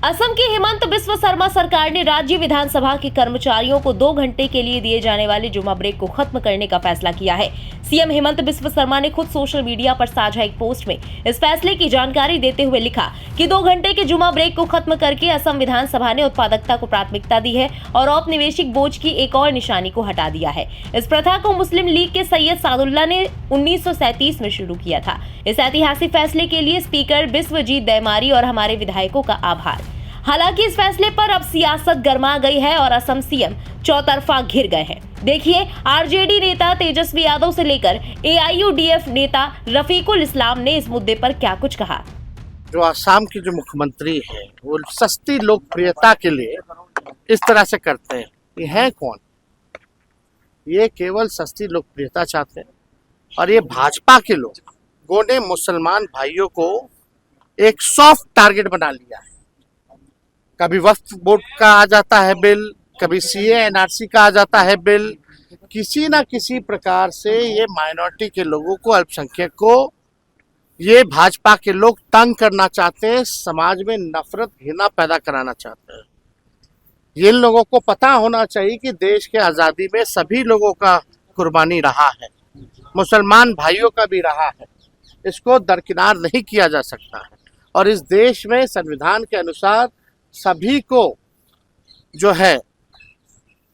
असम की हेमंत बिस्व शर्मा सरकार ने राज्य विधानसभा के कर्मचारियों को 2 घंटे के लिए दिए जाने वाले जुमा ब्रेक को खत्म करने का फैसला किया है। सीएम हेमंत बिस्व शर्मा ने खुद सोशल मीडिया पर साझा एक पोस्ट में इस फैसले की जानकारी देते हुए लिखा कि 2 घंटे के जुमा ब्रेक को खत्म करके असम विधानसभा ने उत्पादकता को प्राथमिकता दी है और औपनिवेशिक बोझ की एक और निशानी को हटा दिया है। इस प्रथा को मुस्लिम लीग के सैयद सादुल्ला ने 1937 में शुरू किया था। इस ऐतिहासिक फैसले के लिए स्पीकर बिस्वजीत दैमारी और हमारे विधायकों का आभार। हालांकि इस फैसले पर अब सियासत गर्मा गई है और असम सीएम चौतरफा घिर गए हैं। देखिए, आरजेडी नेता तेजस्वी यादव से लेकर एआईयूडीएफ नेता रफीकुल इस्लाम ने इस मुद्दे पर क्या कुछ कहा। जो असम की जो मुख्यमंत्री है वो सस्ती लोकप्रियता के लिए इस तरह से करते हैं। ये है कौन? ये केवल सस्ती लोकप्रियता चाहते हैं और ये भाजपा के लोगों ने मुसलमान भाइयों को एक सॉफ्ट टारगेट बना लिया है। कभी वक्फ बोर्ड का आ जाता है बिल, कभी सीए एनआरसी का आ जाता है बिल। किसी ना किसी प्रकार से ये माइनॉरिटी के लोगों को, अल्पसंख्यक को ये भाजपा के लोग तंग करना चाहते हैं, समाज में नफरत घृणा पैदा कराना चाहते हैं। ये लोगों को पता होना चाहिए कि देश के आज़ादी में सभी लोगों का कुर्बानी रहा है, मुसलमान भाइयों का भी रहा है। इसको दरकिनार नहीं किया जा सकता है और इस देश में संविधान के अनुसार सभी को जो है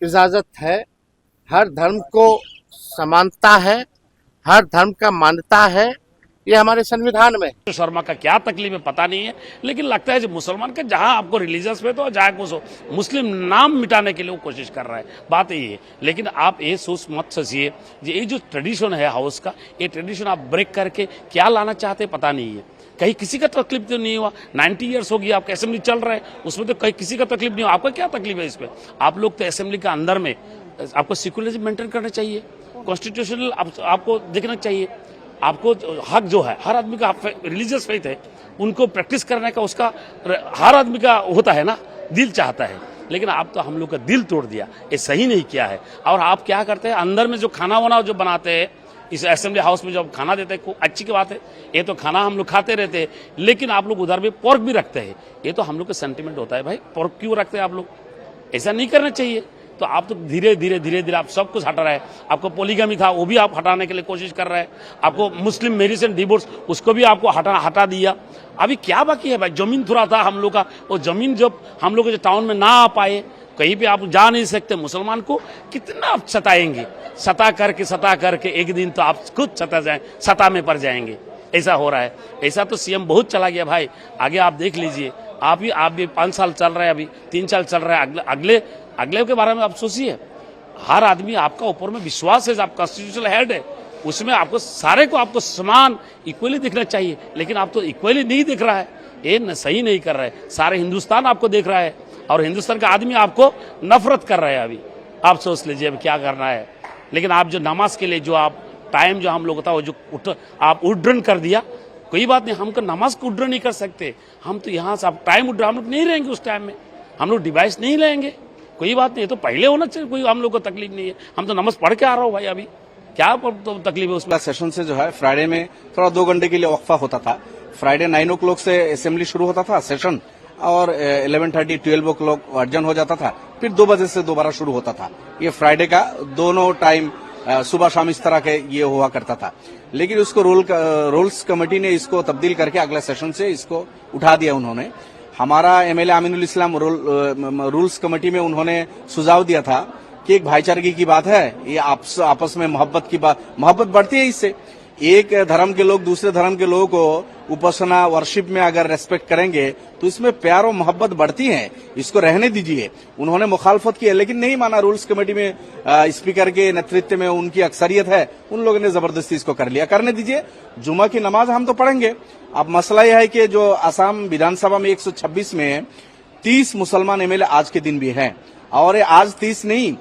इजाजत है, हर धर्म को समानता है, हर धर्म का मान्यता है, ये हमारे संविधान में। शर्मा का क्या तकलीफ है पता नहीं है, लेकिन लगता है जो मुसलमान का जहां आपको रिलीजियस पे तो जहां को मुस्लिम नाम मिटाने के लिए वो कोशिश कर रहा है, बात यही है। लेकिन आप ये सोच मत सोचिए, ये जो ट्रेडिशन है हाउस का, ये ट्रेडिशन आप ब्रेक करके क्या लाना चाहते पता नहीं है। कहीं किसी का तकलीफ तो नहीं हुआ, 90 ईयर्स हो गया आपका असेंबली चल रहा है, उसमें तो कहीं किसी का तकलीफ नहीं हुआ। आपका क्या तकलीफ है इस पे? आप लोग तो असेंबली के अंदर में आपको सेक्युलरिज्म मेंटेन करना चाहिए, कॉन्स्टिट्यूशनल आपको देखना चाहिए। आपको हक जो है हर आदमी का, रिलीजियस फेथ है उनको प्रैक्टिस करने का, उसका हर आदमी का होता है ना, दिल चाहता है। लेकिन आप तो हम लोग का दिल तोड़ दिया, ये सही नहीं किया है। और आप क्या करते हैं, अंदर में जो खाना वाना जो बनाते हैं इस असेंबली हाउस में, जब खाना देते हैं अच्छी की बात है, ये तो खाना हम लोग खाते रहते हैं, लेकिन आप लोग उधर भी पोर्क भी रखते हैं। ये तो हम लोग का सेंटिमेंट होता है, भाई पोर्क क्यों रखते हैं आप लोग? ऐसा नहीं करना चाहिए। तो आप तो धीरे धीरे आप सब कुछ हटा रहे हैं। आपको पोलीगमी था वो भी आप हटाने के लिए कोशिश कर रहे हैं। आपको मुस्लिम मैरिज एंड डिवोर्स उसको भी आपको हटा दिया। अभी क्या बाकी है भाई? जमीन थोड़ा था हम लोग का, वो जमीन जब हम लोग टाउन में ना आ पाए, कहीं पे आप जा नहीं सकते, मुसलमान को कितना आप सताएंगे, सता करके एक दिन तो आप खुद सता में पड़ जाएंगे। ऐसा हो रहा है। ऐसा तो सीएम बहुत चला गया भाई। आगे आप देख लीजिए, आप भी 5 साल चल रहे हैं, अभी 3 साल चल रहा है। अगले के बारे में आप सोचिए। हर आदमी आपका ऊपर में विश्वास है, आप कॉन्स्टिट्यूशनल हेड है, उसमें आपको सारे को आपको समान इक्वली दिखना चाहिए, लेकिन आप तो इक्वली नहीं दिख रहा है। ये सही नहीं कर रहा है। सारे हिंदुस्तान आपको देख रहा है और हिंदुस्तान का आदमी आपको नफरत कर रहा है। अभी आप सोच लीजिए अब क्या करना है। लेकिन आप जो नमाज के लिए जो आप टाइम जो हम लोग था वो जो आप उड्डन कर दिया, कोई बात नहीं, हमको नमाज को उड्डन नहीं कर सकते। हम तो यहाँ से आप टाइम उड्डन हम लोग नहीं रहेंगे, उस टाइम में हम लोग डिवाइस नहीं लेंगे, कोई बात नहीं। तो पहले होना चाहिए, कोई हम लोग को तकलीफ नहीं है। हम तो नमाज पढ़ के आ रहा हूँ भाई, अभी क्या तो तकलीफ है उसमें? सेशन से जो है फ्राइडे में थोड़ा 2 घंटे के लिए वक्फा होता था। फ्राइडे 9 o'clock से असेंबली शुरू होता था सेशन, और 11:30 12 o'clock अर्जन हो जाता था, फिर 2 बजे से दोबारा शुरू होता था। ये फ्राइडे का दोनों टाइम सुबह शाम इस तरह के ये हुआ करता था। लेकिन उसको रूल्स कमेटी ने इसको तब्दील करके अगले सेशन से इसको उठा दिया उन्होंने। हमारा एमएलए आमिनुल इस्लाम रूल्स कमेटी में उन्होंने सुझाव दिया था कि एक भाईचारे की बात है, ये आपस में मोहब्बत की बात, मोहब्बत बढ़ती है इससे। एक धर्म के लोग दूसरे धर्म के लोगों को उपासना वर्शिप में अगर रेस्पेक्ट करेंगे तो इसमें प्यार और मोहब्बत बढ़ती है, इसको रहने दीजिए। उन्होंने मुखालफत की है लेकिन नहीं माना। रूल्स कमेटी में स्पीकर के नेतृत्व में उनकी अक्सरियत है, उन लोगों ने जबरदस्ती इसको कर लिया। करने दीजिए, जुमा की नमाज हम तो पढ़ेंगे। अब मसला यह है कि जो असम विधानसभा में 126 में 30 मुसलमान एमएलए आज के दिन भी हैं, और आज 30 नहीं,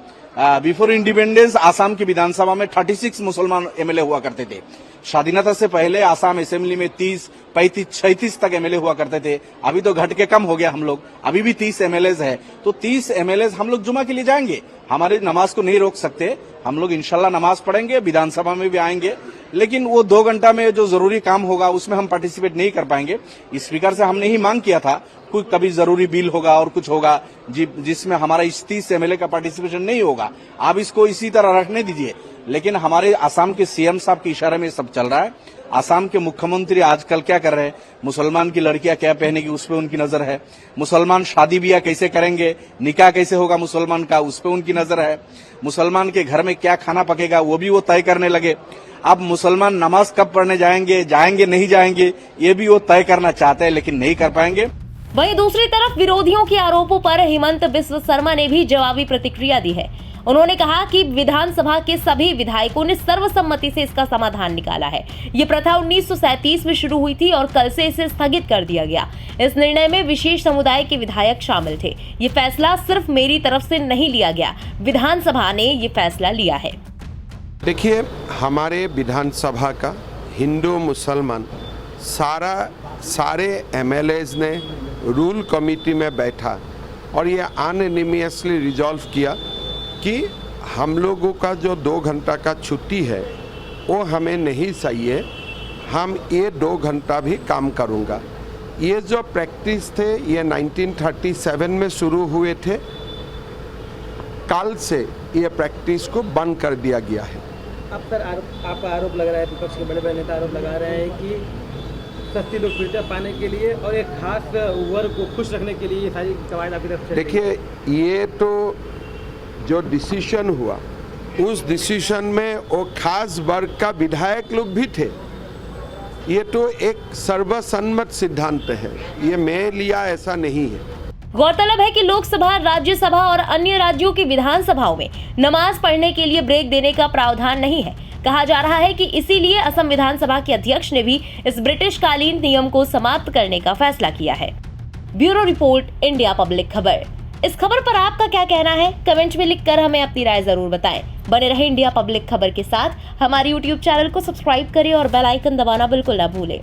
बिफोर इंडिपेंडेंस आसाम की विधानसभा में 36 मुसलमान एमएलए हुआ करते थे। स्वाधीनता से पहले आसाम असेंबली में 30, 35, 36 तक एमएलए हुआ करते थे। अभी तो घट के कम हो गया हम लोग, अभी भी 30 एमएलए है। तो 30 एमएलए हम लोग जुमा के लिए जाएंगे, हमारी नमाज को नहीं रोक सकते। हम लोग इंशाल्लाह नमाज पढ़ेंगे, विधानसभा में भी आएंगे। लेकिन वो 2 घंटा में जो जरूरी काम होगा उसमें हम पार्टिसिपेट नहीं कर पाएंगे। स्पीकर से हमने ही मांग किया था कोई कभी जरूरी बिल होगा और कुछ होगा जिसमें हमारा इस 30 एमएलए का पार्टिसिपेशन नहीं होगा, आप इसको इसी तरह रखने दीजिए। लेकिन हमारे असम के सीएम साहब के इशारे में सब चल रहा है। असम के मुख्यमंत्री आजकल क्या कर रहे हैं, मुसलमान की लड़कियां क्या पहनेगी उस पर उनकी नजर है, मुसलमान शादी ब्याह कैसे करेंगे, निकाह कैसे होगा मुसलमान का उस पर उनकी नजर है, मुसलमान के घर में क्या खाना पकेगा वो भी वो तय करने लगे। अब मुसलमान नमाज कब पढ़ने जाएंगे नहीं जाएंगे ये भी वो तय करना चाहते हैं, लेकिन नहीं कर पाएंगे। वहीं दूसरी तरफ विरोधियों के आरोपों पर हेमंत बिस्व शर्मा ने भी जवाबी प्रतिक्रिया दी है। उन्होंने कहा कि विधानसभा के सभी विधायकों ने सर्वसम्मति से इसका समाधान निकाला है। ये प्रथा 1937 में शुरू हुई थी और कल से इसे स्थगित कर दिया गया। इस निर्णय में विशेष समुदाय के विधायक शामिल थे। ये फैसला सिर्फ मेरी तरफ से नहीं लिया गया, विधानसभा ने ये फैसला लिया है। देखिए, हमारे विधानसभा का हिंदू मुसलमान सारे एमएलएज ने रूल कमेटी में बैठा और ये अनएनिमियसली रिजॉल्व किया कि हम लोगों का जो 2 घंटा का छुट्टी है वो हमें नहीं चाहिए, हम ये 2 घंटा भी काम करूँगा। ये जो प्रैक्टिस थे ये 1937 में शुरू हुए थे, कल से ये प्रैक्टिस को बंद कर दिया गया है। अब सर आपका आरोप लग रहा है, विपक्ष के बड़े बड़े नेता आरोप लगा रहे हैं कि सस्ती लोकप्रियता पाने के लिए और एक खास वर्ग को खुश रखने के लिए ये सारी कवायद आपकी तरफ से। देखिए, ये तो जो डिसीजन हुआ उस डिसीजन में वो खास वर्ग का विधायक लोग भी थे। ये तो एक सर्वसम्मत सिद्धांत है, ये मैं लिया ऐसा नहीं है। गौरतलब है कि लोकसभा, राज्यसभा और अन्य राज्यों की विधानसभाओं में नमाज पढ़ने के लिए ब्रेक देने का प्रावधान नहीं है। कहा जा रहा है कि इसीलिए असम विधानसभा के अध्यक्ष ने भी इस ब्रिटिशकालीन नियम को समाप्त करने का फैसला किया है। ब्यूरो रिपोर्ट, इंडिया पब्लिक खबर। इस खबर पर आपका क्या कहना है, कमेंट में लिखकर हमें अपनी राय जरूर बताएं। बने रहे इंडिया पब्लिक खबर के साथ। हमारे YouTube चैनल को सब्सक्राइब करें और बेल आइकन दबाना बिल्कुल ना भूलें।